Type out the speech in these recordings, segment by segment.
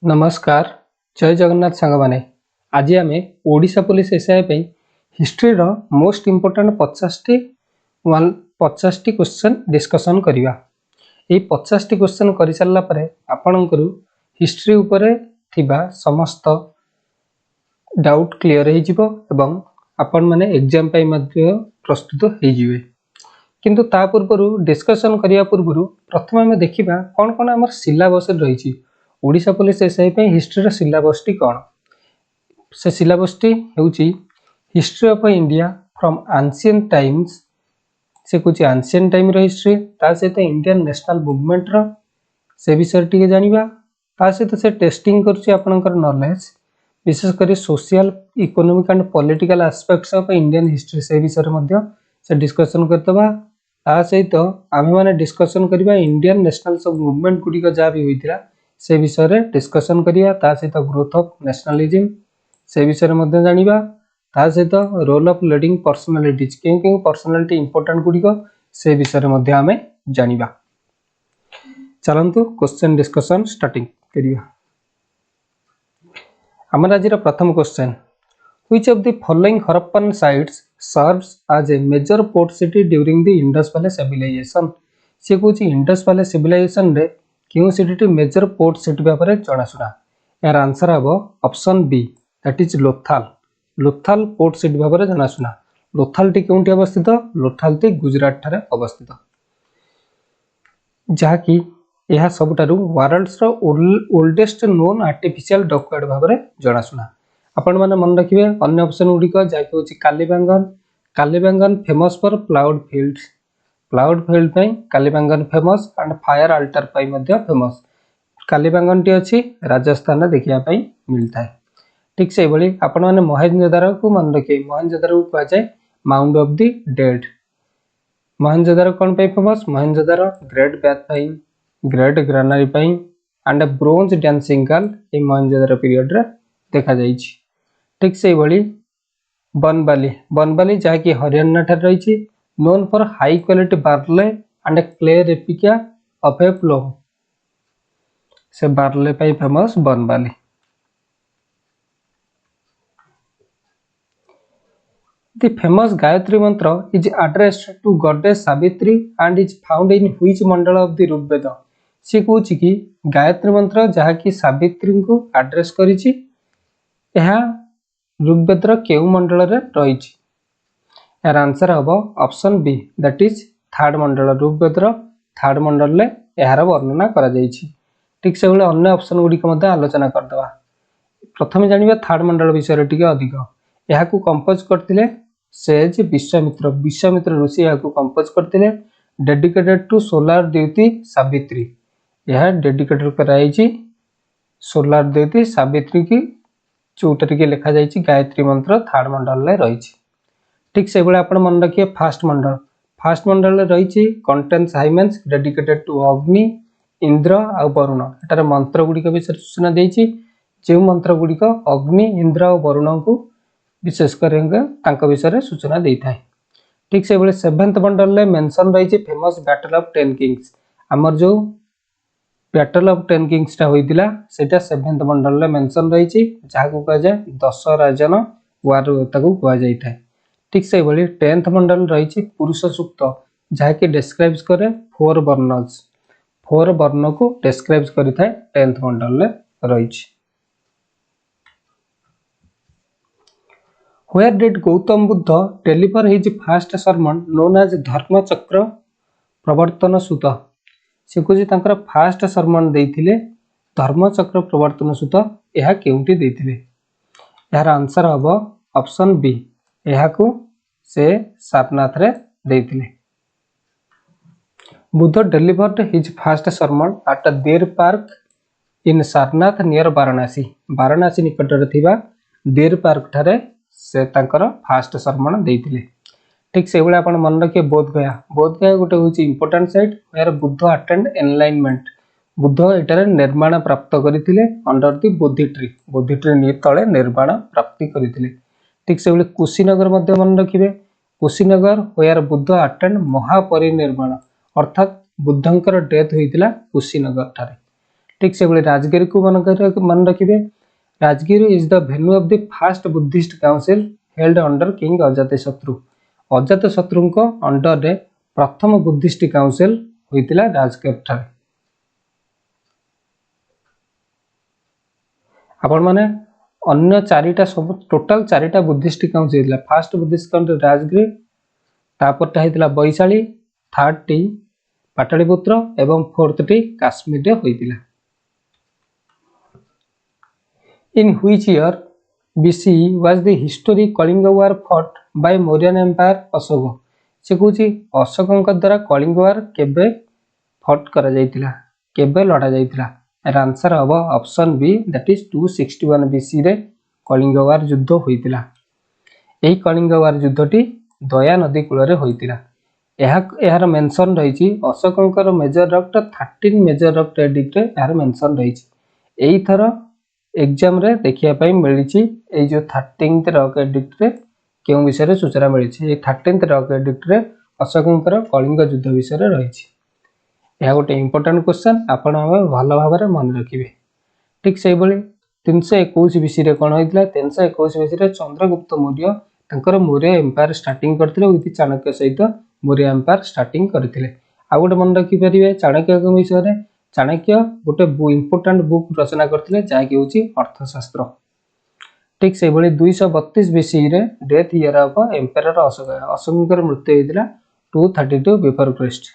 नमस्कार जय जगन्नाथ सांग माने आज आम ओडिशा पुलिस एसआई पे हिस्ट्री रो मोस्ट इम्पोर्टेंट 50 क्वेश्चन डिस्कशन करिवा। ए 50 क्वेश्चन करि सारला परे आपनकर हिस्ट्री उपरे थिबा समस्त डाउट क्लियर हो जिवो एवं आपण माने एग्जाम पे मध्ये प्रस्तुत हो जिवे। किंतु ता पूर्व डिस्कशन करिया पूर्व प्रथम आम देखिबा कोन कोन हमर सिलेबस रही। ओडिशा पुलिस एसआई पे हिस्ट्री रो सिलेबस टी कोन से सिलेबस टी हेउची history of India from ancient times से कुछ एंशिएंट टाइम रो हिस्ट्री ता सहित इंडियन नेशनल मूवमेंट रो से विषय टी जानिबा। ता सहित से टेस्टिंग करछि आपनकर नॉलेज विशेष करी social economic and political aspects of Indian history से विषय मध्ये से डिस्कशन करतबा। ता सहित आमे माने डिस्कशन करबा इंडियन नेशनल सब मूवमेंट गुडी का जा भी होइतिला से विषय रे डिस्कशन करिया। ता सहित ग्रोथ ऑफ नेशनलिज्म से विषय मध्ये जानिबा। ता सहित रोल ऑफ लीडिंग पर्सनालिटीज के पर्सनालिटी इंपोर्टेंट गुडी को से विषय मध्ये आमे जानिबा। चलंतु क्वेश्चन डिस्कशन स्टार्टिंग करिया। हमर आज रा प्रथम question which of the following Harappan sites serves as a major port city during the Indus valley civilization. से कुछ इंडस वैली सिविलाइजेशन रे क्यों सिटी मेजर पोर्ट सिटी भाव में जनाशुना। यार आंसर हम option B that is Lothal. Lothal port city भाव में जनाशुना। लोथाल टी क्योंटी अवस्थित लोथाल टी गुजरात ठारे अवस्थित जहाँकि यह सबुठारु वर्ल्ड्स रो ओल्डेस्ट नोन आर्टिफिशियल डॉक्यूमेंट भाव में जनाशुना। आपण माने मन रखिबे अन्य ऑप्शन गुडी को जाके होची Kalibangan. Kalibangan famous for cloud fields. Cloud field पे Kalibangan famous and fire altar पे मध्य फेमस। कालीबांगन टी अछि राजस्थान देखिया पई मिलता है। ठीक से बळी आपण माने मोहेंजोदारो को मन रखिए। मोहेंजोदारो को कहा जाए mount of the dead. Mohenjodaro कोन पे फेमस मोहेंजोदारो ग्रेट बाथ पे ग्रेट ग्रेनरी पे एंड ब्रोंज डांसिंग गर्ल ए मोहेंजोदारो पीरियड रे देखा जाइछि। ठीक से बळी बनबाली बनबाली जाकी हरियाणा ठार रहिछि known for high quality barley and clay replica of a plough। से barley पे famous बनबाली। The famous Gayatri mantra is addressed to goddess Savitri and is found in which mandala of the Rigveda। से कहूँ कि गायत्री मंत्र जहाँ की सावित्री को address करिछि यह ऋग्वेद रो केउ मंडल रे रहिछि। यार आंसर हम option B that is third mandal. Rigveda रो थर्ड मंडल ले यार वर्णना करा जाइछि। ठीक से बेले अन्य ऑप्शन गुडी को मध्ये आलोचना करदवा। प्रथम जानिबा थर्ड मंडल विषय रे टिके अधिक। यहा को कंपोज करथिले सेज विश्वामित्र। विश्वामित्र ऋषि यहा को कंपोज करथिले डेडिकेटेड टू सोलर देवती सावित्री। यह डेडिकेटेड कराइछि सोलर देवती सावित्री की चौतरी के लिखा जाइछि गायत्री मंत्र थर्ड मंडल ले रहिछि। ठीक से बेले आपण मन रखिए फास्ट मंडल। फास्ट मंडल रही कंटेन्स हाइमेंस डेडिकेटेड टू अग्नि इंद्र आ वरुण। एटार मंत्र गुड़िक विषय सूचना देछि। जो मंत्र गुड़िक अग्नि इंद्र और वरुण को विशेषकर विषय सूचना देता है। ठीक से बेले सेवेंथ मंडल में मेंशन रही फेमस बैटल ऑफ 10 किंग्स। आमर जो बैटल ऑफ 10 किंग्स टा होइतिला सेटा सेवेंथ मंडल में मेंशन रही जहाँ को कहा जाए 10 राजन वार ताको कहा जाइता है। ठीक से भाई 10th मंडल रही पुरुष सूक्त जहाँ की डिस्क्राइब्स करे 4 वर्णस। 4 वर्ण को डिस्क्राइब्स करि थाए 10th मंडल ले रही। Where did Gautam Buddha deliver his first sermon known as धर्म चक्र प्रवर्तन सूत। से कुछ तांकर फर्स्ट सरमन देइथिले धर्म चक्र प्रवर्तन सूत। यह केउंटी देइथिले। यार आंसर हम ऑप्शन बी यह को से सारनाथ रे देइथिले। Buddha delivered his first sermon at deer park in Sarnath near Varanasi. Varanasi निकट रे थिबा देर पार्क ठारे से तांकर फर्स्ट सरमन देइथिले। ठीक से बेले आपण मन रखिए बोध गया। बोध गया गोटे होची इंपोर्टेंट साइट यार बुद्ध अटेंड एनलाइनमेंट। बुद्ध एटारे निर्माण प्राप्त करथिले under the Bodhi tree. Bodhi tree नि तळे निर्माण प्राप्ति करथिले। ठीक से बेले कुशीनगर मध्य मन रखिबे। कुशीनगर वेयर बुद्ध अटेंड महापरिनिर्वाण अर्थात बुद्धंकर डेथ होइतिला कुशीनगर ठारे। ठीक से राजगिरी को मन रखिए Rajagiri is the venue of the first Buddhist council held under king Ajatashatru Ajatashatru under रे प्रथम बुद्धिस्ट काउंसिल होइतिला राजगिरी ठारे आपण माने अन्य चारिटा सब टोटल चारिटा बुद्धिस्ट काउंसिल होइतिला फर्स्ट बुद्धिस्ट काउंसिल राजगिरी तापरटा होइतिला बैशाली थर्ड टी पाटलिपुत्र एवं फोर्थ टी काश्मीर रे होइतिला in which year BC was the historic Kalinga war fought by Mauryan Empire Ashoka से कहूची अशोक द्वारा कलिंग वार केबे फट करा जाइतिला केबे लड़ा जाइतिला एर आंसर हम option B that is 261 BC रे कलिंग वार युद्ध होइतिला एही कलिंग वार युद्धटी दया नदी कूल रे होइतिला एहार मेंशन रहिछि अशोकंकर major rock 13 major rock edict रे एहार मेंशन रहिछि एही थर एग्जाम रे देखिया पई मिलिछि ए जो 13th रॉक एडिक्ट रे केउ विषय रे सूचना मिलिछि ए 13th रॉक एडिक्ट रे अशोकंकर कलिंग युद्ध विषय रे रहिछि यह गोटे इंपोर्टेंट क्वेश्चन आपण भल भाव में मन रखिए ठीक से 321 BC रे कोन होइतिला 321 BC रे चंद्रगुप्त मौर्य तंकर मौर्य एम्पायर स्टार्टिंग करथिले विथ चाणक्य सहित मौर्य एम्पायर स्टार्टिंग करथिले आ गोटे मन रखि परिबे चाणक्य के विषय रे चाणक्य गोटे इंपोर्टेंट बुक रचना करथिले जाकी होची अर्थशास्त्र ठीक से 232 BC रे death year of empire Ashoka अशोककर मृत्यु होइतिला 232 बिफोर क्राइस्ट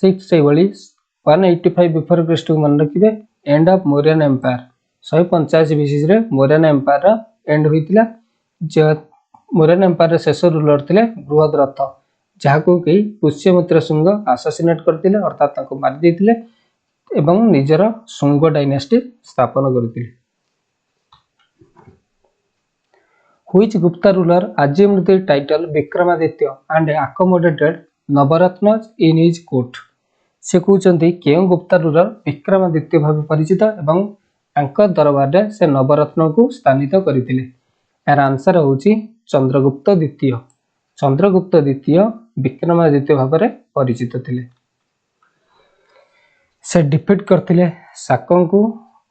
6 से 185 बिफोर क्राइस्ट को मन रखिए end of Mauryan empire 185 BC रे मौर्यन एम्पायर एंड होइतिला जे मौर्यन एम्पायर शेष रूलर थिले बृहद्रथ जहाको कि पुष्यमित्र शुंग असैसिनेट करथिले अर्थात ताको मारि देथिले एवं निजर शुंग डायनेस्टी स्थापन करथिले which Gupta ruler assumed the title Vikramaditya and accommodated Navratna in his court से कहते केउ गुप्ता रूलर विक्रमादित्य भाव परिचित एवं तांको दरबार रे से नवरत्न को स्थानित करथिले यार आंसर होची चंद्रगुप्त द्वितीय विक्रमादित्य भाव रे परिचित थिले से डिफीट करथिले शाकं को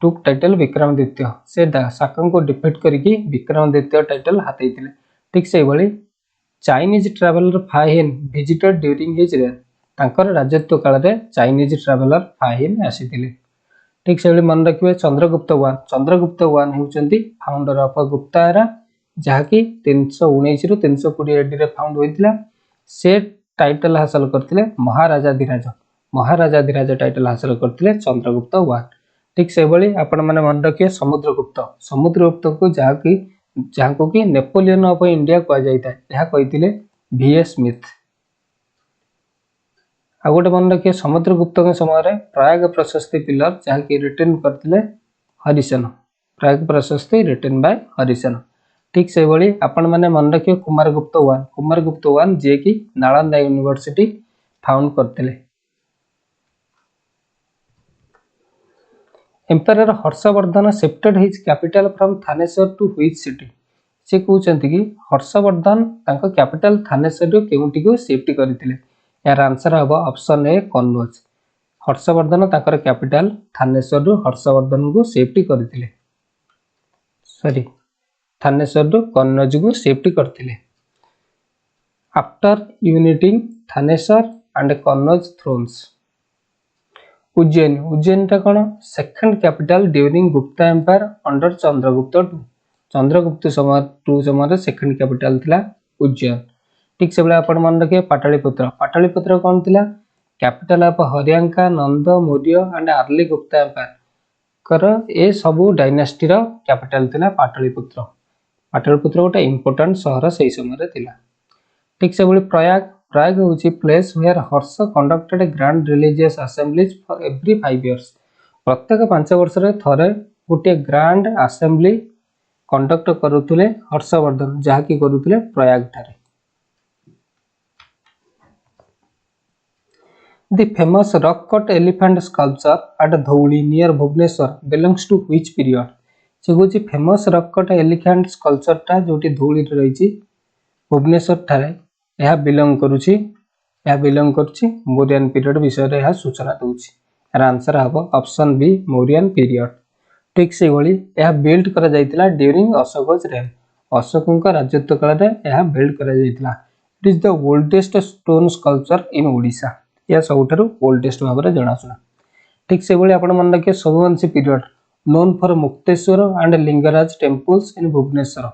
टुक टाइटल विक्रमादित्य से शाकं को डिफीट करके विक्रमादित्य टाइटल हाथैथिले ठीक से भली Chinese traveller फाहिन visited during his rain तांकर राजत्व काल रे चाइनीज ट्रैवलर फाहिन आसीथिले ठीक से मन रखिए चंद्रगुप्त 1 हेउचंती फाउंडर ऑफ गुप्ता एरा जहाकी 319 रु 320 एडी रे फाउंड होइतिला से टाइटल हासिल करथिले महाराजाधिराज टाइटल हासिल करथिले चंद्रगुप्त 1 ठीक से भली आपण माने मन रखिए समुद्रगुप्त को जहाको कि नेपोलियन ऑफ इंडिया कह जाइता यह कहिथिले VS स्मिथ आ गोटे मन रखिए समुद्रगुप्त के समय प्रयाग प्रशस्ति पिलर जहाँकि रिटर्न करथिले हरिसेन प्रयाग प्रशस्ति रिटर्न बाय हरिसेन ठीक से भली आपण माने मन रखिए कुमारगुप्त 1 जे कि नालंदा यूनिवर्सिटी फाउंड करथिले empire Harshavardhana shifted his capital from Thaneshwar to which city से कहते कि हर्षवर्धन तांको कैपिटल थानेश्वर रु केउंटी को शिफ्ट करथिले यार आंसर हम option A Kannauj Harshvardhan Takar capital Thaneshwar रु हर्षवर्धन को शिफ्ट करथिले थानेश्वर रु कन्नौज को शिफ्ट करथिले after uniting Thaneshwar and Kannauj thrones Ujjain टा कौन second capital during Gupta empire under Chandragupta समय सेकंड कैपिटल थिला उज्जैन ठीक से आपण मन रखिए पाटलिपुत्र कौन थिला capital of Haryanka Nanda Maurya and early Gupta empire कर ए सबु डायनेस्टी रो कैपिटल थिला पाटलिपुत्र गोटे इंपोर्टेंट शहर सही समय थिला ठीक से प्रयाग होची place where Harsha conducted grand religious assemblies for every 5 years प्रत्येक 5 वर्ष रे थरे गोटे ग्रैंड असेंबली कंडक्ट करूथले हर्षवर्धन जहाँकि करूथले प्रयाग ठारे the famous rock cut elephant sculpture at Dhauli near Bhubaneswar belongs to which period से होची famous rock cut elephant sculpture टा जोटी धौली रे रहिची भुवनेश्वर ठारे यह बिलोंग करुछि मौर्यन पीरियड विषय रे यह सूचना दउछि यार आंसर हम ऑप्शन बी मौर्यन पीरियड। ठीक से यह बिल्ड करा जायतिला ड्यूरिंग अशोकज रेन। अशोक राजत्व काल में यह बिल्ड करा जायतिला। It is the oldest stone sculpture in Odisha. यह सबुठारु ओल्डेस्ट भाव में जनाशुना। ठीक से आपण मन रखिए Somavanshi period known for Mukteshwar and Lingaraj temples in Bhubaneswar.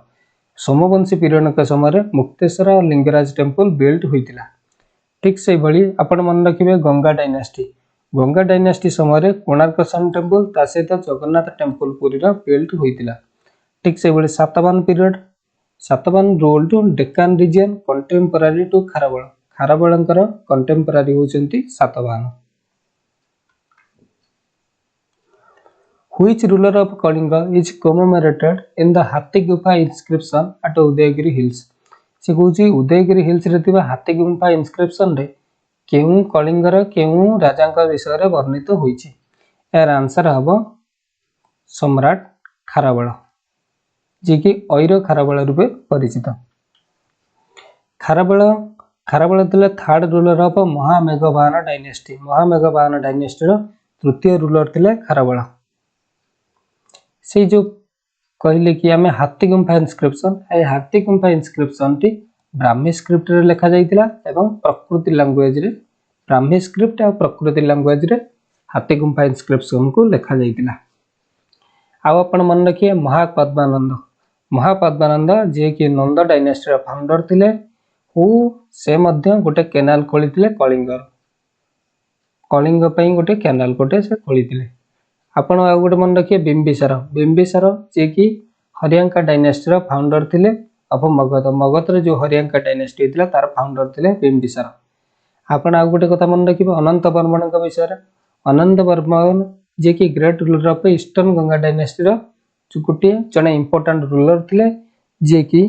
Somavanshi period के समय मुक्तेश्वर और लिंगराज टेम्पल बिल्ड होइतिला। ठीक से आपण मन रखिए गंगा डायनेस्टी। गंगा डायनेस्टी समय कोणार्क सन टेम्पल ता सहित जगन्नाथ टेम्पल पुरी बिल्ड होइतिला। ठीक से Satavahana period Satavahana rule to Deccan region contemporary to Kharavela. खारबलंकर कंटेम्परारी होचंती Satavahana. Which ruler of Kalinga is commemorated in the हाथी गुफा inscription at उदयगिरी हिल्स। से कहूँ उदयगिरी हिल्स रे थिबा हाथी गुफा इंस्क्रिप्शन रे केउ कलिंगर केउ राजांक विषय रे वर्णित होईछि। यार आंसर हबो सम्राट खारबल, जे कि ऐर खारबल रूपे परिचित। खारबल थिले थर्ड रूलर ऑफ महामेघवाहन डायनेस्टी। महामेघवाहन डायनेस्टी रो तृतीय रूलर थिले खारबल। से जो कहले कि आमे हाथी गुंफा इंस्क्रिप्शन ए हाथी गुंफा इंस्क्रिप्शन टी ब्राह्मी स्क्रिप्ट रे लिखा जायतिला एवं प्रकृति लैंग्वेज रे ब्राह्मी स्क्रिप्ट और प्रकृति लैंग्वेज रे हाथी गुंफा इंस्क्रिप्शन को लिखा जायतिला। आ आपण मन रखिए महापद्मानंद। महापद्मानंद जे कि नंद डायनेस्टी रो फाउंडर थिले ओ से मध्य गोटे केनाल खोलिथिले कलिंग पई गोटे केनाल गोटे से खोलिथिले। आपण आ गोटे मन रखिए बिंबिसार। बिंबिसार जे कि हरियांका डायनेस्टी रो फाउंडर थिले अब मगध। मगध रे जो हरियांका डायनेस्टी थिला तार फाउंडर थिले बिंबिसार। आपण आ गोटे कथा मन रखिबो अनंत वर्मन का विषय रे। अनंत वर्मन जे कि great ruler of eastern Ganga dynasty रो गोटे जने इंपोर्टेंट रूलर थिले जे कि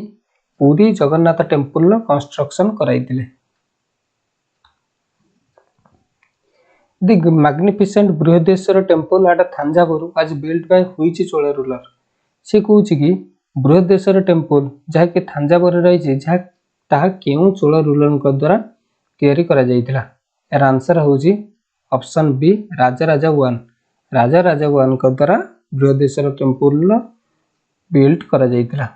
पूरी जगन्नाथ टेम्पल रो कंस्ट्रक्शन कराइतिले। The magnificent Brihadeeswara temple at Thanjavur was built by which Chola ruler. से कहूँ कि बृहदेश्वर टेम्पल जहाँ कि थांजावुर रही ताहा केउ चोल रूलर द्वारा तैयारी करा जायतिला। यार आंसर होउची ऑप्शन बी राजा वन। राजा वन द्वारा बृहदेश्वर टेम्पल बिल्ट करा जायतिला।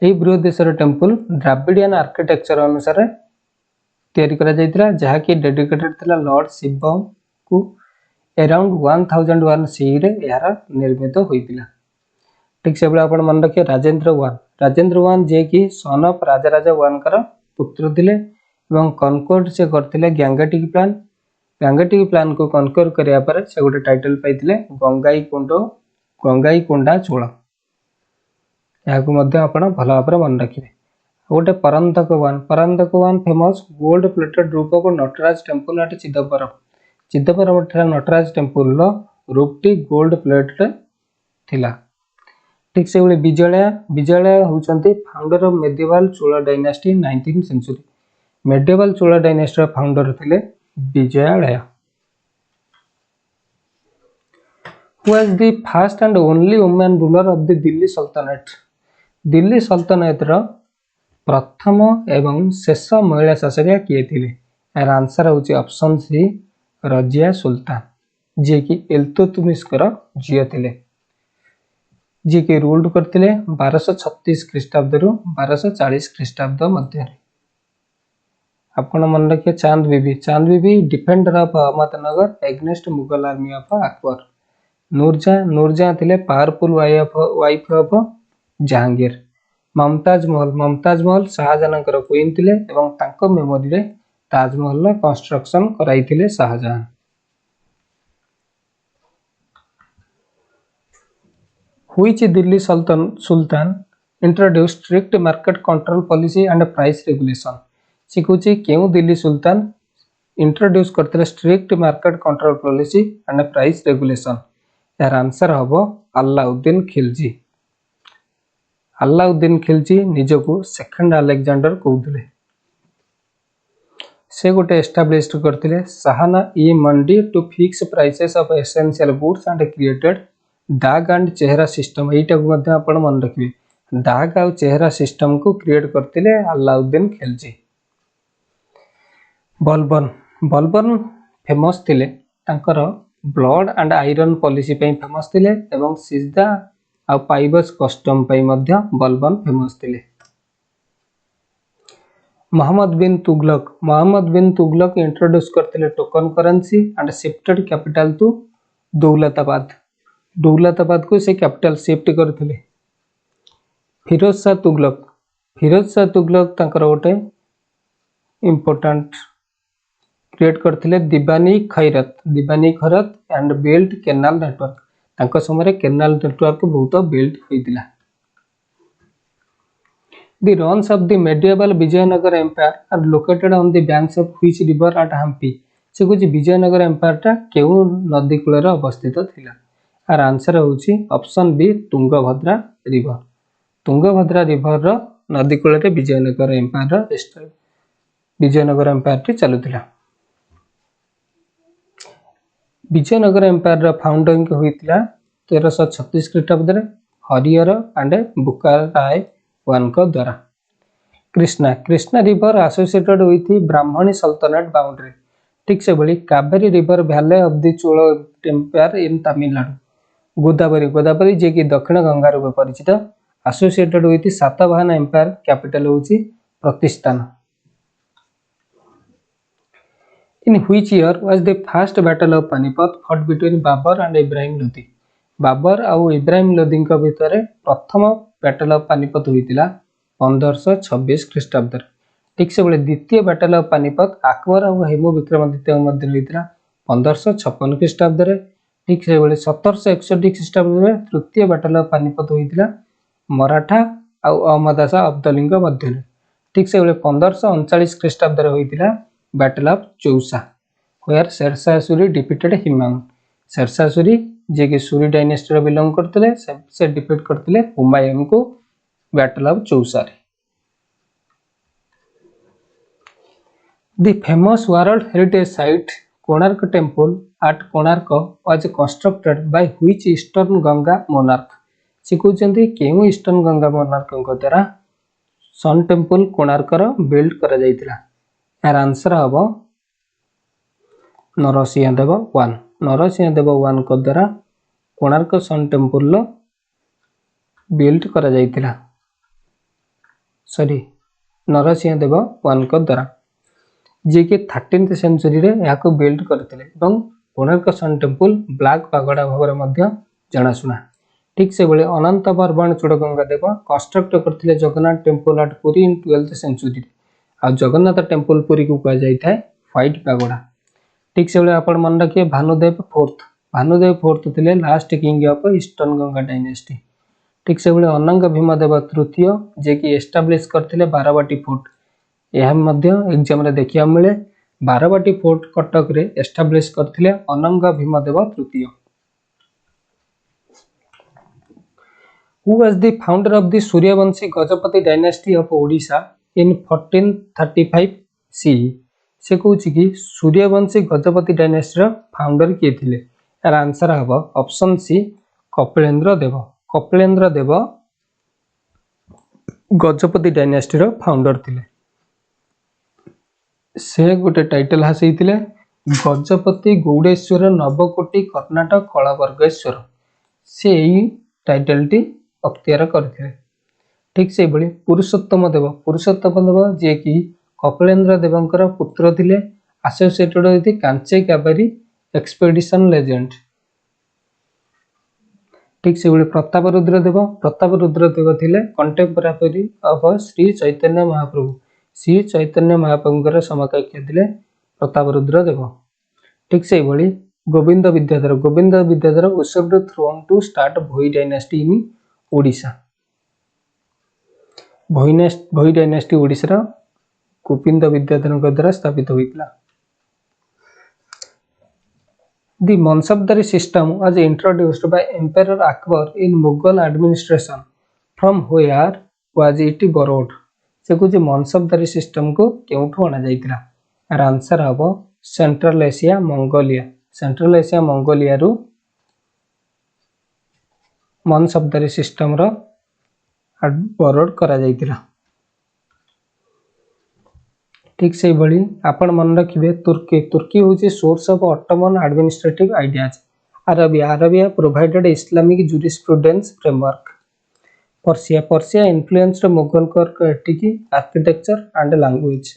ए बृहदेश्वर टेम्पल द्राविडियन आर्किटेक्चर अनुसार तैयारी करा जायतिला, जहा कि डेडिकेटेड थिला लॉर्ड शिव को अराउंड 1001 सी रे यार निर्मित होइतिला। ठीक से आपण मन रखिए राजेंद्र वन। राजेंद्र वन जे कि सन ऑफ राजा वन कर पुत्र थिले एवं कनकोर्ड से करथिले गंगाटिक प्लान। गंगाटिक प्लान को कनकोर करिया पर से गोटे टाइटल पाइथिले गंगाईकोंडा चोल। याकू मध्ये आपण भल भाबरे मन रखिबे। गोटे Parantaka one famous gold plated roof of Nataraja temple at Chidambaram. Chidambaram Nataraja temple रूपटी गोल्ड प्लेट रे थिला। ठीक से विजया होउचंती founder of medieval Chola dynasty 19th century. Medieval Chola dynasty founder थिले Vijaya. Who was the first and only woman ruler of the Delhi सल्तनत। दिल्ली सल्तनत रो प्रथम एवं शेष महिला शासक किए थिले। यार आंसर होची ऑप्शन सी रजिया सुल्तान, जे कि इल्तुतमिश झियो थिले, जे कि रूल्ड करथिले 1236 ख्रीष्टाब्द रु 1240 ख्रीष्टाब्द मध्य। आपण मन रखिए Chand Bibi defender of Ahmednagar against Mughal army of Akbar. Nurjahan थिले powerful wife of Jahangir. Mumtaz Mahal Shahjahan queen थिले एवं तांको मेमोरी रे ताजमहल रो कंस्ट्रक्शन कराइथिले Shahjahan. Which Delhi sultan introduce strict market control policy and price regulation. से कहूँ केउ दिल्ली सुल्तान इंट्रोड्यूस करथिले strict market control policy and price regulation. यार आंसर हबो अलाउद्दीन खिलजी। अलाउद्दीन खिलजी निजको सेकंड अलेक्जेंडर कहउथिले। से गोटे एस्टाब्लिश्ड करथिले Shahana e Mandi to fix prices of essential goods and created dagh and chehra system. एटा को मध्ये आपण मन रखिबे दाग आ चेहरा सिस्टम को क्रिएट करथिले अलाउद्दीन खिलजी। बलबन बलबन फेमस थिले तांकर ब्लड एंड आयरन पॉलिसी पे फेमस थिले एवं सिजदा आ पाइबस कस्टम पे मध्य बलबन फेमस थिले। मोहम्मद बिन तुगलक इंट्रोड्यूस करते token currency and shifted capital to Daulatabad को से कैपिटल शिफ्ट करथिले। फिरोज शाह तुगलक तांकर गोटे इंपोर्टेंट क्रिएट करथिले दीवानी खैरत एंड बिल्ड कैनाल नेटवर्क। तांको समय कैनाल नेटवर्क बहुत build होइतिला। The ruins of the medieval Vijayanagara Empire are located on the banks of which river at Hampi? से कुछ विजयनगर एम्पायर टा केउ नदी कूल अवस्थित थिला। आर आंसर होची option B Tungabhadra river. Tungabhadra river रो नदी कूल रे विजयनगर एम्पायर टी चलुथिला। विजयनगर एम्पायर रो फाउंडिंग होइतिला 1336 ख्रीष्टाब्द रे हरिहर एंड बुक्काराय वन को द्वारा। Krishna river associated with Bahmani sultanate boundary. ठीक से भली Kaveri river valley of the Chola empire in Tamil Nadu. Godavari जे कि दक्षिण गंगा रूप परिचित associated with Satavahana empire capital होची Pratishthan. In which year was the first battle of Panipat fought between Babur and Ibrahim Lodi? Babur और इब्राहिम लोदी भितर प्रथम बैटल ऑफ पानीपत होइतिला 1526 ख्रीष्टाब्द। ठीक से द्वितीय बैटल ऑफ पानीपत अकबर और हेमू विक्रमादित्य मध्य होइतिला 1556 ख्रीष्टाब्द। ठीक से 1761 ख्रीष्टाब्द में तृतीय बैटल ऑफ पानीपत होइतिला मराठा और अहमद शाह अब्दाली मध्य। ठीक से 1539 ख्रीष्टाब्द होइतिला battle of Chausa where Sher Shah Suri defeated Humayun. Sher Shah Suri जे कि सूरी डायनेस्टी रो बिलोंग करथिले से डिफीट करथिले हुमायूं को बैटल ऑफ चौसा रे। The famous world heritage site Konark temple at Konark was constructed by which eastern Ganga monarch? से कहउछन्ती केउ ईस्टर्न गंगा मोनार्क को द्वारा सन टेम्पल कोणार्क रो बिल्ड करा जायतिला। यार आंसर हबो नरसिंह देव 1। नरसिंह देव 1 को द्वारा कोणार्क सन टेम्पल लो बिल्ड करा जायतिला। सॉरी नरसिंह देव 1 को द्वारा जे कि 13th सेंचुरी रे याको बिल्ड करथिले एवं Konark sun temple black pagoda भाବରେ ମଧ୍ୟ जनाशुना। ठीक से बेले अनंत वर्मन चूड़गंगा देव कंस्ट्रक्ट करथिले Jagannath temple at Puri in 12th century. आ जगन्नाथ टेम्पल पुरी को कहा जाय थाए व्हाइट पागोडा। ठीक से बेले आपण मन रखिए भानुदेव फोर्थ थिले last king of eastern Ganga dynasty. ठीक से बेले अनंग भीमदेव तृतीय जे कि एस्टाब्लिश करथिले बाराबाटी फोर्ट। यह मध्य एग्जाम रे देखिया मिले बाराबाटी फोर्ट कटक रे एस्टाब्लिश करथिले अनंग भीमदेव तृतीय। Who was the founder of the Suryavanshi Gajapati dynasty of Odisha in 1435 CE? से कहूची कि सूर्यवंशी गजपति डायनेस्टी रो फाउंडर किए थिले? यार आंसर हबो option C Kapilendra Deva Gajapati dynasty रो फाउंडर थिले। से गोटे टाइटल हासिले गजपति गौड़ेश्वर नवकोटी कर्णाटक कलावर्गेश्वर। से यही टाइटल टी अख्तियार करथिले। ठीक से भली पुरुषोत्तम देव जे कि कपिलेंद्र देवंकर पुत्र थिले एसोसिएटेड विथ कांचे कावेरी एक्सपेडिशन लेजेंड। ठीक से भली प्रताप रुद्र देव थिले कंटेम्पोरारी ऑफ श्री चैतन्य महाप्रभुଙ୍କର समकक्ष थिले प्रताप रुद्र देव। ठीक से भली Govind Vidyadhar usurped throne to start Bhoi dynasty in Odisha. Bhoi dynasty Odisha रो गोविंद विद्याधर द्वारा स्थापित होइतला। The Mansabdari system was introduced by Emperor Akbar in Mughal administration. From where was it borrowed? से कुछ मनसबदारी सिस्टम को केउठु आना जाइतिला? आर आंसर हबो सेंट्रल एशिया मंगोलिया रु मनसबदारी सिस्टम रो बोरोड करा जाइतिला। ठीक से भली आपण मन रखिबे तुर्की होची source of Ottoman administrative ideas. Arabia provided Islamic jurisprudence framework. Persia influenced Mughal creativity architecture and language.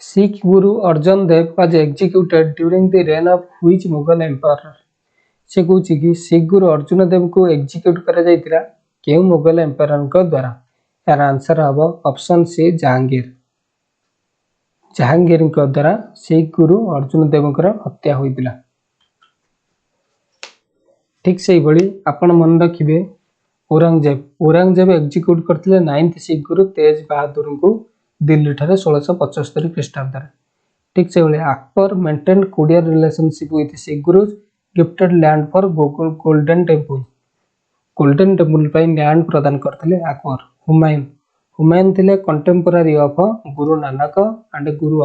Sikh Guru Arjun Dev was executed during the reign of which Mughal empire. से कहूँ कि सिख गुरु अर्जुन देव को एग्जीक्यूट करा जायतिला केउ मुगल एम्पायर द्वारा। यार आंसर हम ऑप्शन सी जहांगीर। जहांगीर द्वारा सिख गुरु अर्जुन देव हत्या होइतिला। ठीक से भली आपण मन रखिबे औरंगजेब एग्जीक्यूट करथिले 9th सिख गुरु तेज बहादुर को दिल्ली ठारे 1675 ख्रीष्टाब्द। ठीक से भली Akbar maintain cordial relationship with Sikh Guru gifted land for golden temple पे लैंड प्रदान करथिले अकबर। हुमायूं थिले contemporary of Guru Nanak and Guru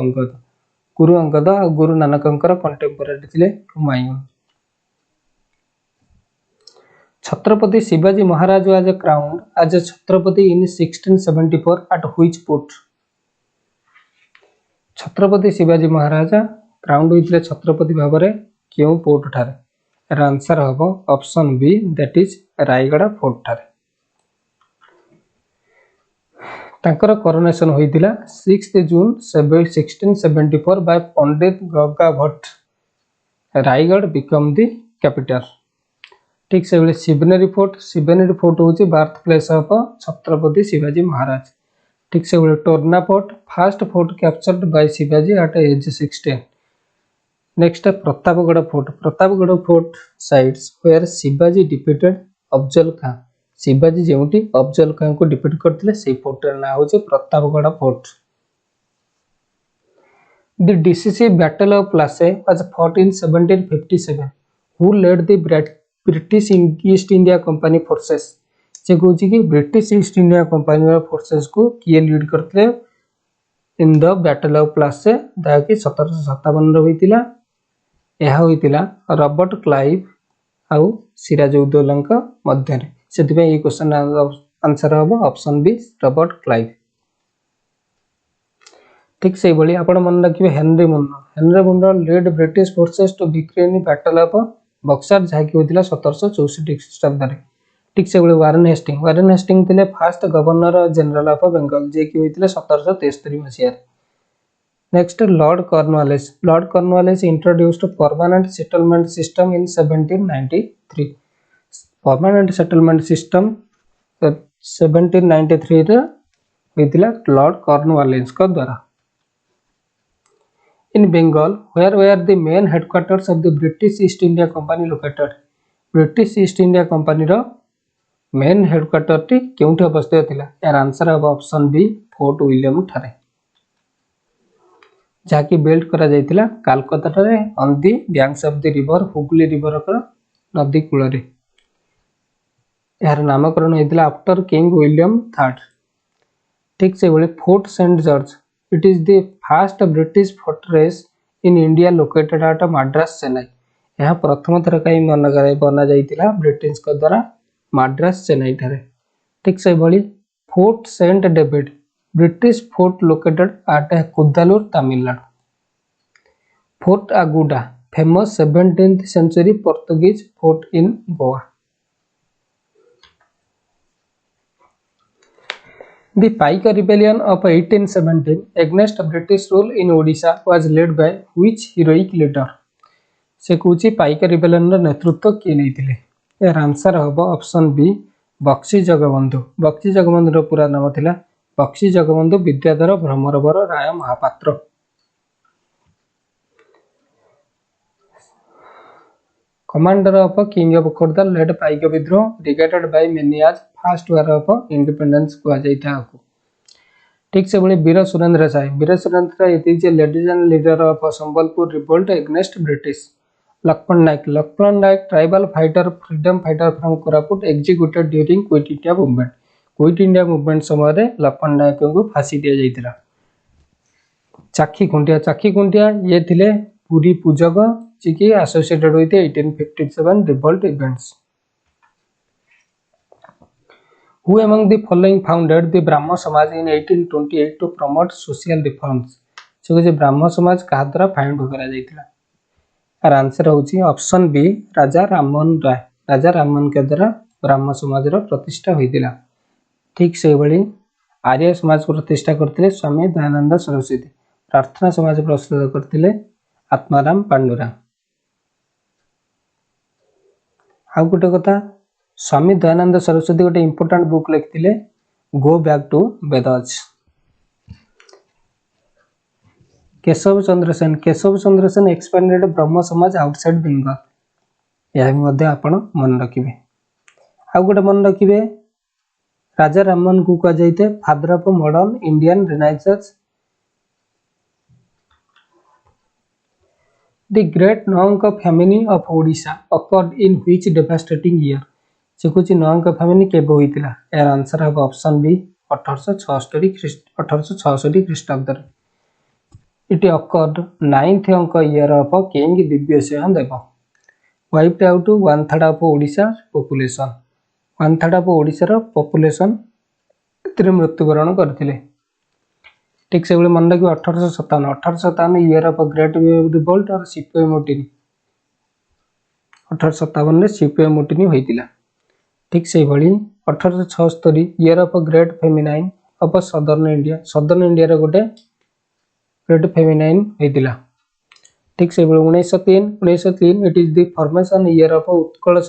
Angad और गुरु नानकंकर कंटेम्पोरारी थिले Humayun. Chhatrapati Shivaji Maharaj was crowned as a Chhatrapati in 1674 at which port. Chhatrapati Shivaji Maharaj crowned होइतिले छत्रपति भाबरे केउ पोर्ट ठारे। यार आंसर हम option B that is Raigad fort ठारे। तांकर कोरोनेशन होइतिला 6 June 1674 by Pandit Ganga Bhatt. Raigad become the capital. ठीक से बेले शिवनेरी फोर्ट होची birth place of Chhatrapati Shivaji Maharaj. ठीक से बेले Torna fort first fort captured by Shivaji at age 16। Next Pratapgarh fort sites where Shivaji defeated Afzal Khan. Shivaji जेउटी अफजल खां को डिफीट करथिले से फोर्ट ना होचे Pratapgarh fort. The decisive battle of Plassey was fought in 1757। Who led the British East India company forces. से कहूची कि British East India company forces को किए लीड करथिले in the battle of Plassey दाकी 1757 रो होइतिला। यह होइतिला रॉबर्ट क्लाइव आउ सिराजउद्दौलाଙ୍କ ମଧ୍ୟରେ। ସେଥିପାଇଁ এই क्वेश्चन आंसर हम ऑप्शन बी रॉबर्ट क्लाइव। ठीक से भली आपण मन रखिबे Henry Munro lead British forces to victory in battle of Buxar जाकी होइतिला 1764 ख्रीष्टाब्द। ठीक से भली वारेन हेस्टिंग थिले first governor general of Bengal जे की होइतिला 1773 मसिया। Next Lord Cornwallis introduced permanent settlement system in 1793। Permanent settlement system 1793 रे होइतिला लॉर्ड कॉर्नवालिस को द्वारा। इन Bengal where where the main headquarters of the British East India company located. British East India company रो main headquarter टी केउठी अवस्थित थिला। यार आंसर अब ऑप्शन बी फोर्ट विलियम ठारे जाकी बिल्ड करा जायतिला कलकत्ता ठारे on the banks of the river Hooghly river कर नदी कूल रे। यार नामकरण होइतिला आफ्टर किंग विलियम थर्ड। ठीक से बोले fort Saint George it is the first British fortress in India located at Madras Chennai. यह प्रथम थर कई बना जायतिला ब्रिटिश को द्वारा मद्रास चेन्नई ठारे। ठीक से बोली fort saint David British fort located at Cuddalore Tamil Nadu. Fort Aguada famous 17th century Portuguese fort in Goa. The Paika rebellion of 1817 against British rule in Odisha was led by which heroic leader। से कहूची पाइका रिबेलियन नेतृत्व किए नहीं। यार आंसर हम option B Bakshi Jagbandhu पूरा नाम थिला Bakshi Jagabandhu Vidyadhar Bhramarbar Rai Mohapatra. Commander of king of Khordha led Paika विद्रोह regarded by many as first war of independence को जाइता। ठीक से बोले Veer Surendra Sai it is a legendary leader of Sambalpur revolt against British. Laxman Nayak tribal fighter freedom fighter from Koraput executed during quit India movement समय लक्ष्मण नायक को फांसी दिया जाइतिला। चाखी खुंटिया ये थिले पुरी पूजक जी की associated with 1857 revolt events. Who among the following founded the Brahmo Samaj in 1828 to promote social reforms? से कुछ ब्राह्म समाज क्या द्वारा फाउंड करा जायतिला? आर आंसर होची ऑप्शन बी राजा राममोहन राय। राजा राममोहन के द्वारा ब्राह्म समाज रो प्रतिष्ठा होइतिला। ठीक से भली आर्य समाज को प्रतिष्ठा करथिले स्वामी दयानंद सरस्वती। प्रार्थना समाज प्रस्तुत करथिले आत्माराम पांडुरंग। आ गोटे कथा स्वामी दयानंद सरस्वती गोटे इंपोर्टेंट बुक लिखिले go back to Vedas. Keshab Chandra Sen expanded Brahmo Samaj outside Bengal. यह भी आपण मन रखिबे। आ गोटे मन रखिबे राजा राममोहन को कहा जाइते father of modern Indian renaissance. The great Noanka family of Odisha occurred in which devastating year? से कुछ नौंका फैमिली केबे होइतिला? यार आंसर है ऑप्शन बी 1866 ख्रीष्टाब्द। It occurred 9th अंक year of King Dibyasingha Dev. Wiped out 1/3 of Odisha population। 1/3 of Odisha row population इतरे मृत्युवरण करथिले। ठीक से मन रखिए 1857 ईयर ऑफ ग्रेट रिवोल्ट और सिपाही मुटिनी। 1857 सिपाही मुटिनी होइतिला। ठीक से 1876 year of great feminine of southern India रे गोटे ग्रेट फेमिनाइन होइतिला। ठीक से 1903 it is the formation year of Utkal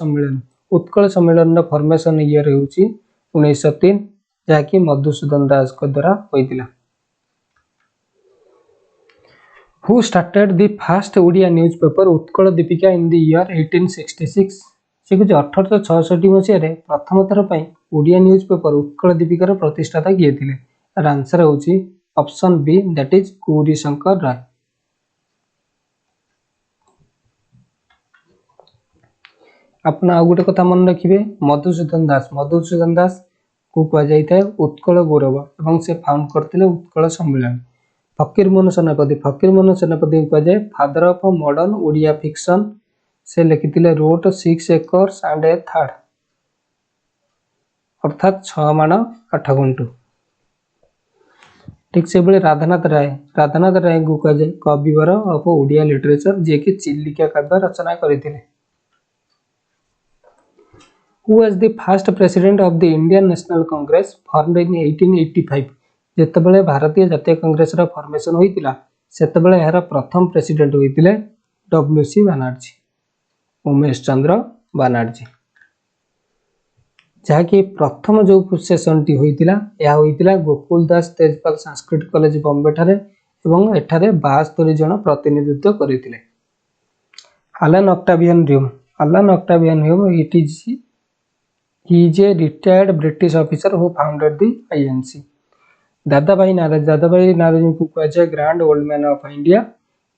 सम्मेलन रो फॉर्मेशन ईयर होउची 1903 जाकी मधुसूदन दास को द्वारा होइतिला। Who started the first Odia newspaper Utkal Deepika in the year 1866? से कुछ 1866 मसीह रे प्रथम थर पई ओडिया न्यूज़पेपर उत्कल दीपिकार प्रतिष्ठाता किए थिले? आर आंसर होची option B that is Gouri Shankar Ray. अपना आ गोटे कथा मन रखिबे मधुसूदन दास को कहा जाइता उत्कल गौरव एवं से फाउंड करथिले उत्कल सम्मेलन। फकीरमोहन सेनापति कहा जाए father of modern Odia fiction. से लिखिथिले road 6 acres and a third अर्थात 6 माण 8 गुंटु। ठीक से बळे राधानाथ राय को कहा जाए कविवर ऑफ ओडिया लिटरेचर जे कि चिलिका काव्य रचना करथिले। Who was the first president of the Indian National Congress formed in 1885? जेतेबेले भारतीय जातीय कांग्रेस रा फॉर्मेशन होइतिला सेतेबेले यार प्रथम प्रेसिडेंट होइतिले डब्ल्यूसी बनर्जी, उमेश चंद्र बनर्जी। जहाँकि प्रथम जो सेशन टी होइतिला या होइतिला गोकुल दास तेजपाल संस्कृत कॉलेज बॉम्बे ठारे एवं एठारे 72 जन प्रतिनिधित्व करितिले। Allan Octavian Hume it is he is a retired British officer who founded the INC। दादा भाई नारायण को कहा जाए grand old man of India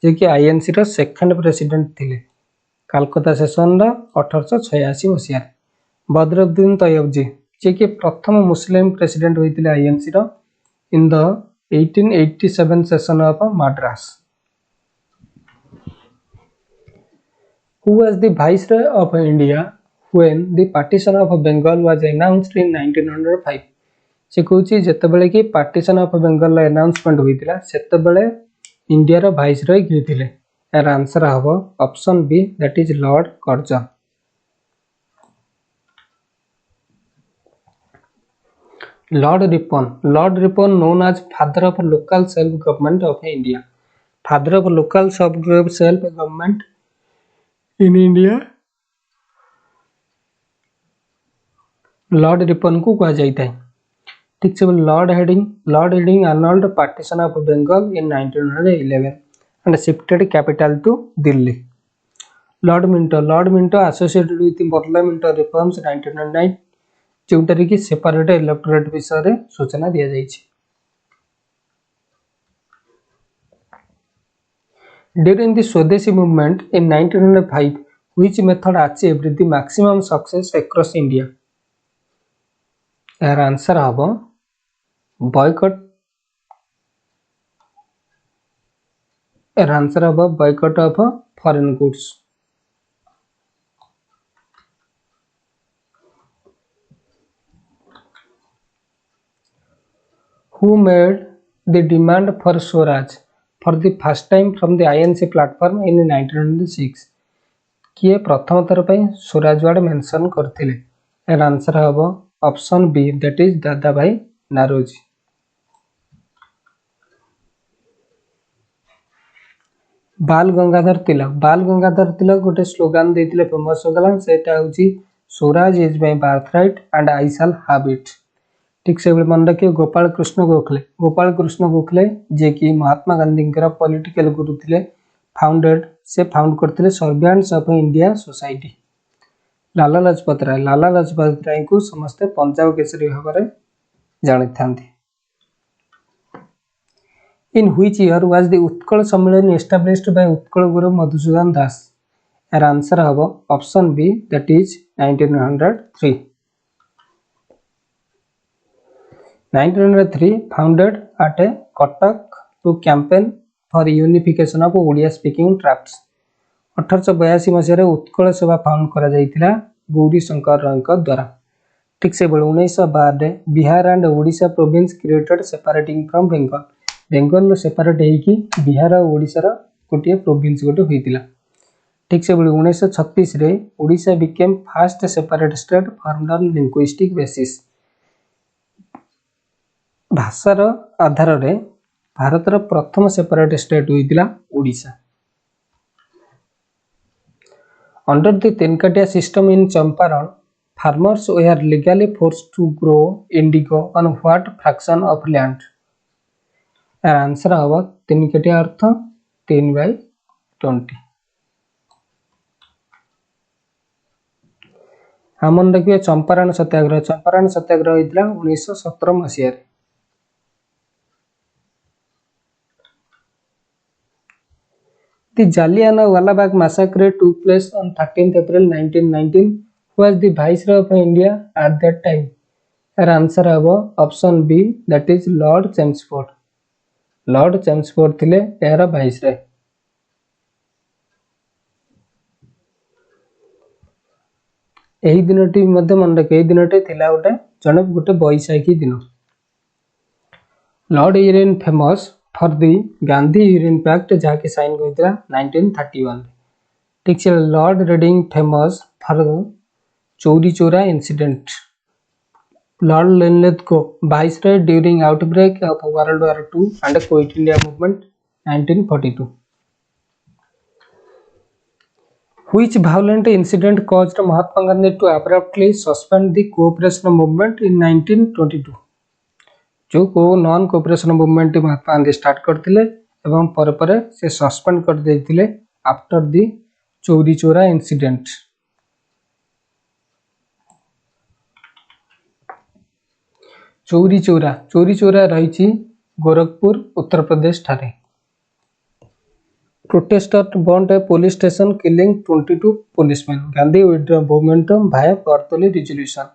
जे कि आईएनसी रो सेकंड प्रेसिडेंट थिले कलकत्ता सेशन रो 1886 मसिया। बदरुद्दीन तैयबजी जे कि प्रथम मुस्लिम प्रेसिडेंट होइतिले आईएनसी रो in the 1887 session of Madras. Who was the viceroy of India when the partition of Bengal was announced in 1905? से कहूची जेतेबेले कि पार्टीशन ऑफ बेंगल ला अनाउंसमेंट होइतिला सेतेबेले इंडिया रो वाइसरॉय किए थिले? यार आंसर हबो option B that is Lord Curzon. Lord Ripon known as father of local self government of India. Father of local self government in India Lord Ripon को कहा जाता है। ठीक से Lord Hardinge annulled partition of Bengal in 1911 and shifted capital to Delhi। Lord Minto associated with parliamentary reforms 1909 जोटारे कि separate electorate विषय रे सूचना दिया जाइछि। During the Swadeshi movement in 1905 which method achieved the maximum success across India? यार answer हबो boycott. यार answer हबो boycott of foreign goods. Who made the demand for Swaraj for the first time from the INC platform in 1906? किए प्रथम थर पर Swaraj word mention करथिले? And answer हबो ऑप्शन बी, दैट इज दादा भाई नारोजी। बाल गंगाधर तिलक गोटे स्लोगान देथिले, फेमस स्लोगान, सेटा होची Swaraj is my birthright and I shall have it. ठीक से मन रखिए गोपाल कृष्ण गोखले जे कि महात्मा गांधी पॉलिटिकल गुरु थिले, से फाउंड करथिले servants of India society. Lala Lajpat Rai को समस्ते पंजाब केसरी भाव में जानी थांती। In which year was the Utkal Sammelan established by Utkal Guru Madhusudan Das? Our answer habo option B, that is 1903. 1903 founded at a Kotak to campaign for unification of Odia speaking tracts. 1882 मसीह उत्कल सभा found करा जाइथिला गौरी शंकर राव द्वारा। ठीक से 1912 Bihar and Odisha province created separating from Bengal. Bengal separate होगी बिहार और ओडिशार गोटे province गोटे होता। ठीक से 1936 रे Odisha became first separate state formed on linguistic basis. भाषार आधार रे भारतर प्रथम सेपरेट स्टेट होता Odisha. Under the tinkathia system in Champaran, farmers were legally forced to grow indigo on what fraction of land? Answer हम 3 अर्थ 3/20। हम मन रखिए चंपारण सत्याग्रह होता 1917 मसीह। The Jallianwala Bagh massacre took place on 13th April 1919. Who was the Viceroy of India at that time? Our answer है option B, that is Lord Chelmsford. Lord Chelmsford थिले यार viceroy. एही दिनटी मध्ये मन रखे, एही दिनटे थिला गोटे बैशाखी दिन। Lord Irwin famous for the Gandhi Irwin pact जहाँकि साइन होता 1931। ठीक से lord Reading famous for Chauri Chaura incident. Lord Linlithgow viceroy during outbreak of world war II and quit India movement 1942। Which violent incident caused Mahatma Gandhi to abruptly suspend the cooperation movement in 1922? जो को non cooperation movement Mahatma Gandhi start करथिले एवं पर से suspend कर देथिले after the Chauri Chaura incident. Chauri Chaura रही गोरखपुर उत्तर प्रदेश ठारे। Protester burned police station killing 22 policemen. Gandhi withdraw movement भाया Bardoli resolution.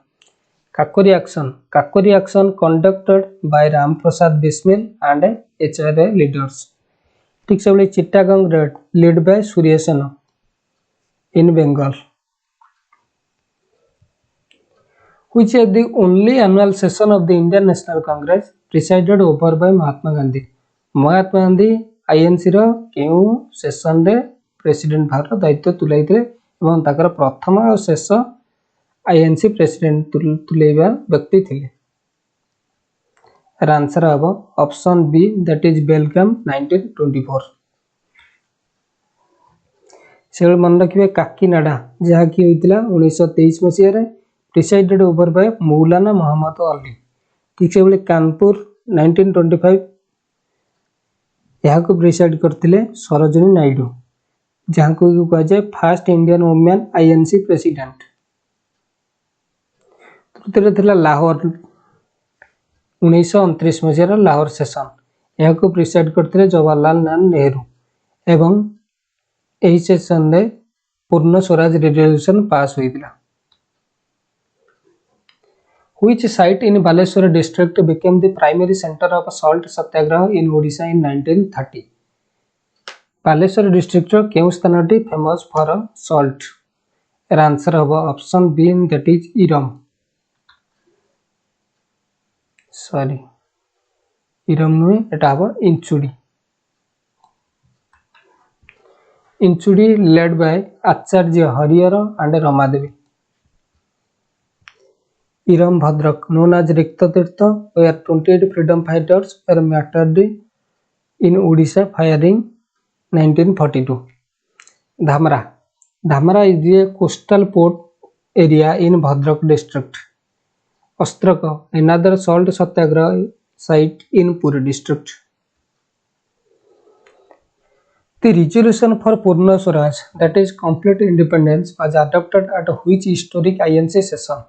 Kakori action conducted by Ram Prasad Bismil and HRA leaders. ठीक से Chittagong raid led by Surya Sen in Bengal. Which is the only annual session of the Indian National Congress presided over by Mahatma Gandhi? Mahatma Gandhi INC रो केउ session रे president भार दायित्व तुलाइथिले एवं ताकर प्रथम और शेष INC प्रेसिडेंट तुलेबा व्यक्ति थिले। आंसर हबो ऑप्शन बी, दैट इज बेलगाम 1924। से मन रखिए काकीनाडा जहाँकि होइतिला 1923 मसीह रे प्रिसाइडेड ओवर बाय मौलाना मोहम्मद अली। ठीक से कानपुर 1925 यहाँ को प्रिसाइड करथिले सरोजिनी नायडू जहाँ को कहा जाए first Indian women INC president. तृतीय थिला लाहौर 1929 मसीह लाहौर सेशन। यहाँ को प्रिसाइड करथिले जवाहरलाल नेहरू एवं एही सेशन रे पूर्ण स्वराज रेजोल्यूशन पास होइतिला। Which site in Baleshwar district became the primary center of salt satyagraha in Odisha in 1930? Baleswar district केउ स्थानटी फेमस फॉर सॉल्ट? आंसर हम option B, that is Eram. Sorry Eram नुहे एटा हम Inchudi. Inchudi led by Acharya Harihar and Ramadevi. Eram Bhadrak known as रिक्त तीर्थ where 28 freedom fighters were martyred in Odisha firing 1942. Dhamra. Dhamra is a coastal port area in Bhadrak district. Ostraka, another salt satyagraha site in Puri district. The resolution for Purna Swaraj, that is complete independence, was adopted at which historic INC session?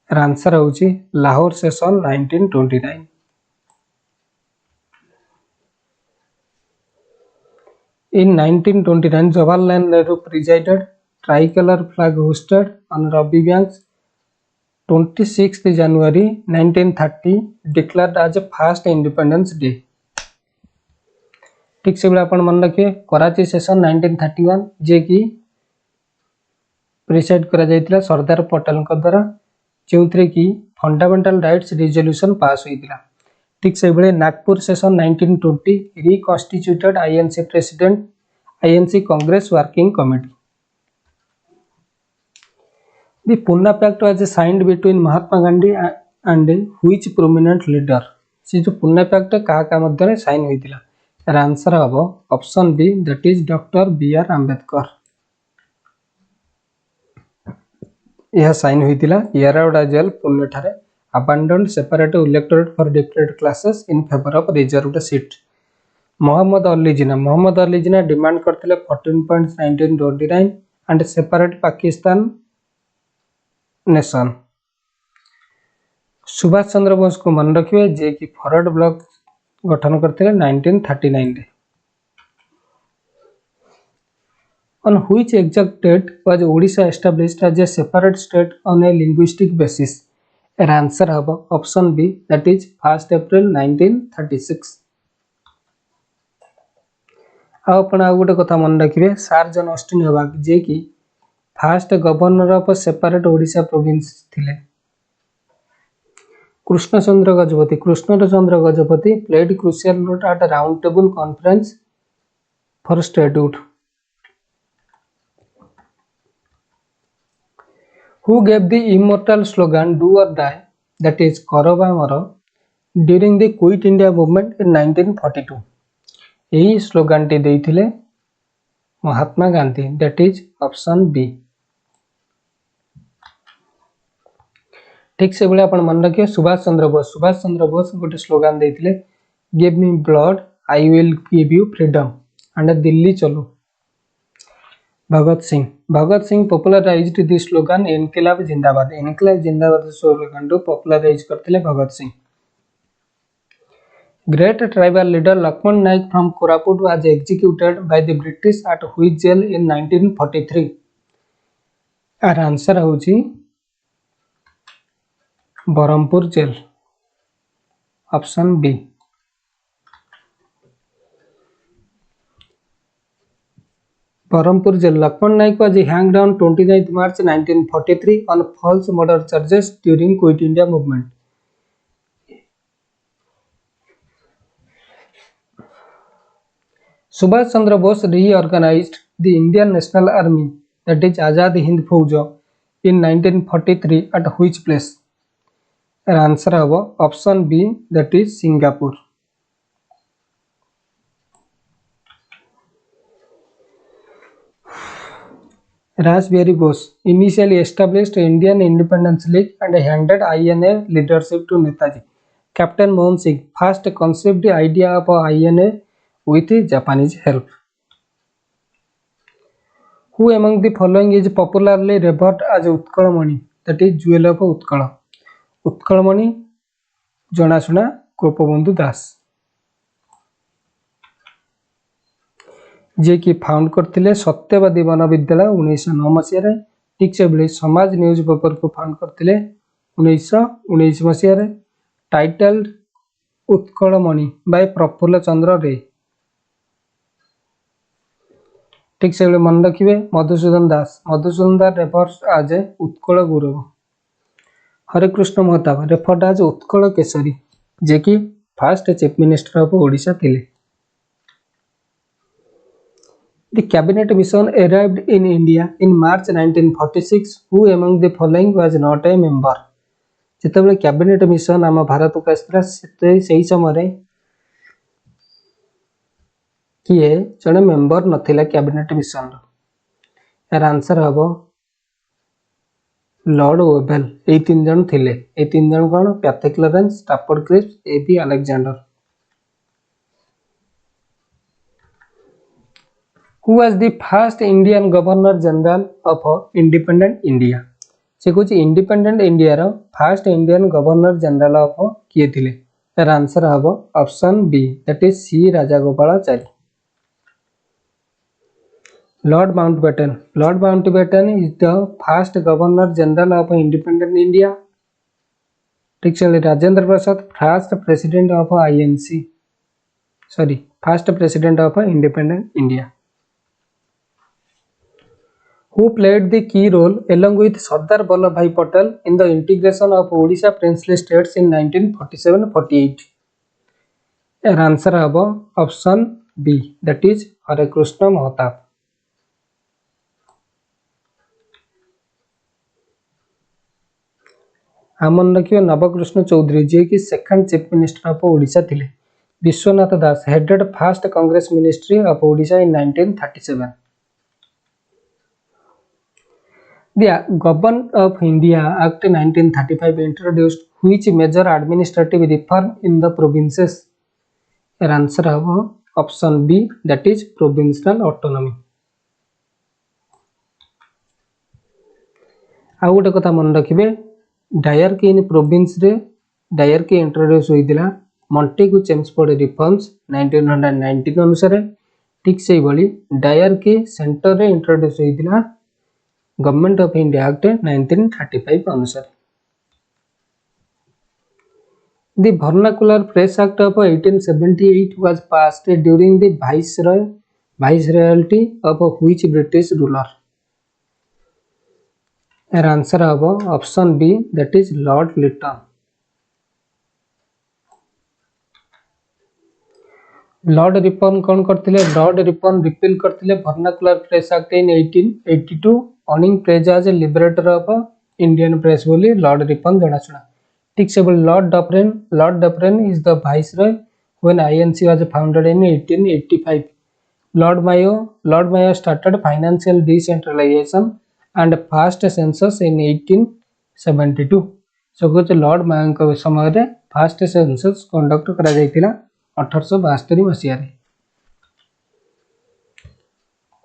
Answer होची Lahore session 1929। In 1929, Jawaharlal Nehru presided, tricolor flag hoisted on Ravi Banks. 26th January 1930 declared as a first Independence Day. ठीक से अपन मन रखिए Karachi session 1931 जे कि preside करा जायतिला सरदार पटेल को द्वारा जो कि फंडामेंटल राइट्स रिजोल्यूशन पास होता। ठीक से भाई Nagpur session 1920 reconstituted INC president INC Congress working committee. The Poona pact was signed between Mahatma Gandhi and which prominent leader? से जो पूना पैक्ट का मध्य साइन होता? आंसर हम option B that is doctor B R Ambedkar. यह साइन होता येरवाड़ा जेल पुणे ठारे abandoned separate electorate for different classes in favour of reserved seat. Mohammad Ali Jinnah demand करते 14 points 1929 and separate Pakistan nation. Subhash Chandra Bose को मन रखिए जे कि फॉरवर्ड ब्लॉक गठन करते 1939 रे। On which exact date was Odisha established as a separate state on a linguistic basis? Answer have option B that is 1st April 1936. अपन आउ गोटे कथा मन रखिए सार जन ऑस्टिन हेबाक जे कि first governor of separate Odisha province थिले। Krishnachandra Gajapati played crucial role at a round table conference for statehood. Who gave the immortal slogan "Do or Die," that is "Karo ba Maro," during the Quit India movement in 1942? यही slogan टी देइथिले Mahatma Gandhi, that is option B. ठीक से बोले अपन मन रखिए सुभाष चंद्र बोस गोटे slogan देइथिले give me blood I will give you freedom and Delhi चलो। Bhagat Singh popularized the slogan Inquilab Zindabad slogan को पॉपुलराइज करते Bhagat Singh. Great tribal leader Laxman Nayak from Koraput was executed by the British at which jail in 1943? आर आंसर होची Berhampur jail, option B. Barampur jail. Lakshman Naik was hanged on 29th March 1943 on false murder charges during Quit India movement. Subhash Chandra Bose reorganized the Indian National Army, that is Azad Hind Fauj, in 1943 at which place? Answer have option B, that is Singapore. Raspberry Bose initially established Indian Independence League and handed INA leadership to Netaji. Captain Mohan Singh first conceived the idea of INA with Japanese help. Who among the following is popularly revered as Utkalamani, that is jewel of Utkala? Utkalamani जनाशुना गोपबंधु दास जे कि found करते सत्यवादी one विद्यालय 1909 मसीह। ठीक से भाई समाज न्यूज पेपर को फाउंड करते 1919 मसीह। टाइटल्ड उत्कलमणि बाय प्रफुल्ल चंद्र रे। ठीक से मन रखिए मधुसूदन दास रेफर्स आज ए उत्कल गौरव। हरे कृष्ण महताब रेफर्ड आज उत्कल केसरी जे कि first chief minister of Odisha थिले। The cabinet mission arrived in India in March 1946. Who among the following was not a member? जितेबाला कैबिनेट मिशन आम भारत को आसला से समय किए जड़े मेंबर नथिला कैबिनेट मिशन यार आंसर हम लॉर्ड वेबल। ये तीन जन थिले। ये तीन जन कौन? Pethick Lawrence, Stafford Cripps, A B Alexander. Who was the first Indian Governor General of Independent India? से कुछ इंडिपेंडेंट इंडिया रो first Indian governor general of किए थिले? यार आंसर हम option B that is C Rajagopalachari. Lord Mountbatten. Lord Mountbatten is the first governor general of independent India. ठीक से Rajendra Prasad first president of INC sorry first president of independent India. Who played the key role along with Sardar Vallabhbhai Patel in the integration of Odisha princely states in 1947-48? Your answer है option B that is Hare Krishna Mahatab। आमन रखिए नवकृष्ण चौधरी जी की second chief minister of Odisha थिले। Biswanath Das headed first Congress ministry of Odisha in 1937। The Government of India Act 1935 introduced which major administrative reform in the provinces? Your answer है option B that is provincial autonomy। आउ गोटे कथा मन रखिए diarchy in province रे diarchy introduce होइतिला Montagu Chelmsford reforms 1919 अनुसार। ठीक से भली डायरकी सेंटर रे इंट्रोड्यूस होइतिला गवर्नमेंट ऑफ इंडिया एक्ट 1935 अनुसार। The vernacular press act of 1878 was passed during the viceroyalty of which British ruler? Your answer है option B that is Lord Lytton। Lord Ripon कौन करथिले? Lord Ripon repeal करथिले vernacular press act in 1882 earning praise as a liberator of Indian press बोली Lord Ripon जनाशुना। ठीक से बोली Lord Dufferin is the viceroy when INC was founded in 1885। Lord Mayo started financial decentralization and first census in 1872। सो कुछ Lord मायो के समय रे फर्स्ट सेंसस कंडक्ट करा जायतिला 1872 मसीह।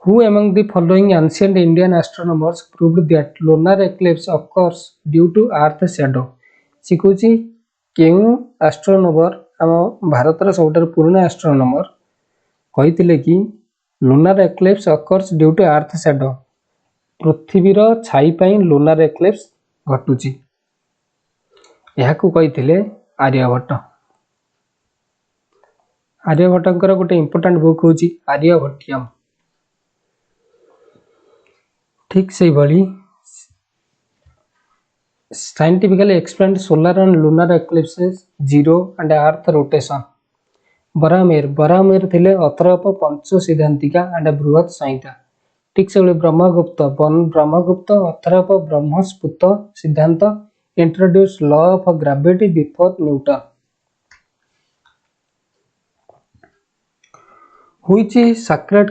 Who among the following ancient Indian astronomers proved that lunar eclipse occurs due to earth shadow? सिकुची केउ astronomer आम भारत रा सबटर पुराना एस्ट्रोनोमर कहिथिले कि lunar eclipse occurs due to earth shadow पृथ्वी रो छाई पई lunar eclipse घटुची। याकू कहिथिले आर्यभट्ट। आर्यभट्टंकर गोटे इंपोर्टेंट बुक होची आर्यभट्टियम। ठीक से भली scientifically explained solar and lunar eclipses zero and earth rotation. बरामेर थिले author of Pancha Siddhantika and Brihat Samhita. ठीक से Brahmagupta author of Brahmasphuta Siddhanta introduce law of gravity before Newton. Which sacred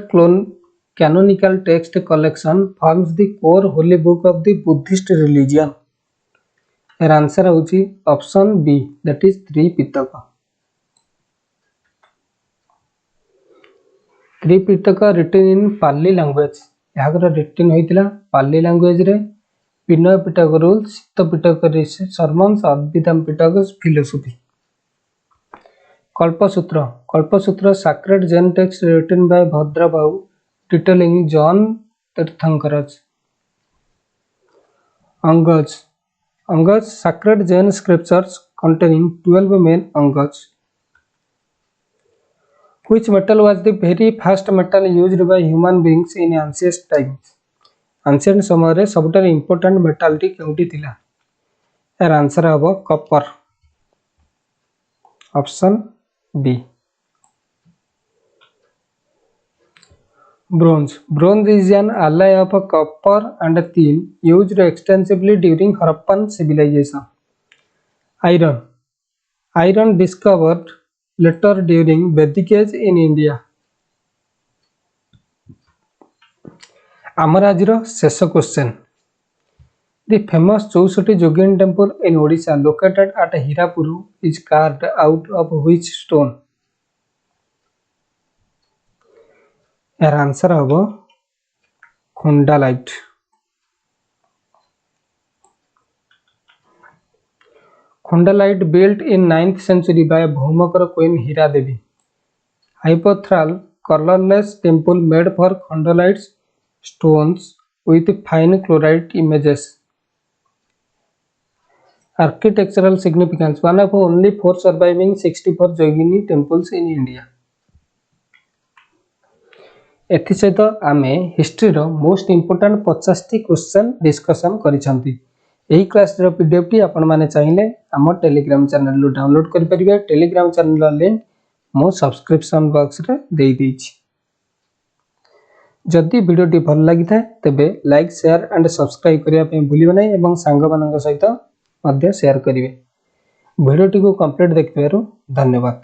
canonical text collection forms the core holy book of the Buddhist religion? Your answer होची option B that is Tripitaka. Tripitaka written in Pali language. याकर written होइतिला Pali language रे Vinaya Pitaka rules, Sutta Pitaka sermons, अद्वैतम Pitaka philosophy. Kalpasutra sacred Jain text written by Bhadrabahu detailing John Tirthankar's। Angas sacred Jain scriptures containing 12 main angas। Which metal was the very first metal used by human beings in ancient times? Ancient समय रे सबटर important metal T केउटी थिला? यार answer हबो copper. Option B. Bronze. Bronze is an alloy of copper and tin used extensively during Harappan civilization. Iron. Iron discovered later during Vedic Age in India. ଆମର ଆଜିର ଶେଷ question. The famous Chaushoti Yogin temple in Odisha located at Hirapur is carved out of which stone? यार answer हम खंडालाइट. Khondalite built in 9th century by Bhaumakar queen Hira Devi. Hypothetical colorless temple made for Khondalite stones with fine chloride images. Architectural significance. One of only 4 surviving 64 Yogini temples in India. एथिसहित आमे history रो most important 50टी question discussion करिसंती. एही class रो PDF T आपण माने चाहिए आम Telegram channel लो download करि परिबे. Telegram channel link मो subscription box रे देई दैछि. जदि वीडियो टी भल लागि थाए तबे लाइक शेयर एंड सब्सक्राइब करिया पे भूलिबे नै एवं सांग मानक सहित मध्य शेयर करिवे. वीडियो टी को कंप्लीट देखिबारु धन्यवाद.